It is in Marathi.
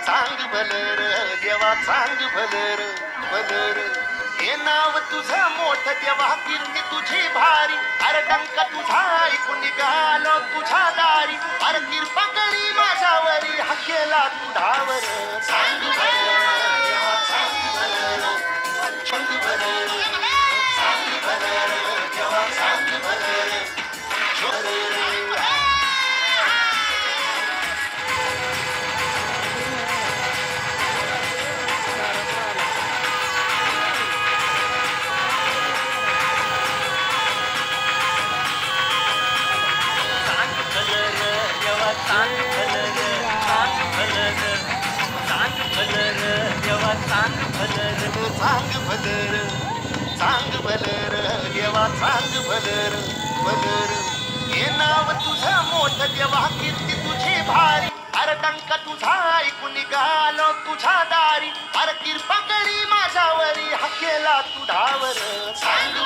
चांग भलर देवा चांग भलर हे नाव तुझं मोठं देवा कीर्ती तुझी भारी अरे डंक तुझा ऐकून निघालो तुझ्या दारी अरे कृपा करी माझ्यावरी हकेला तू धावर चांग भलर देवा चांग भलर देवा चांग भलर चांग भलर देवा चांग भलर हे नाव तुझं मोठं देवा कीर्ती तुझी भारी अरे डंक तुझा ऐकून निघालो तुझ्या दारी अरे कृपा करी माझ्यावरी हकेला तू धावर चांग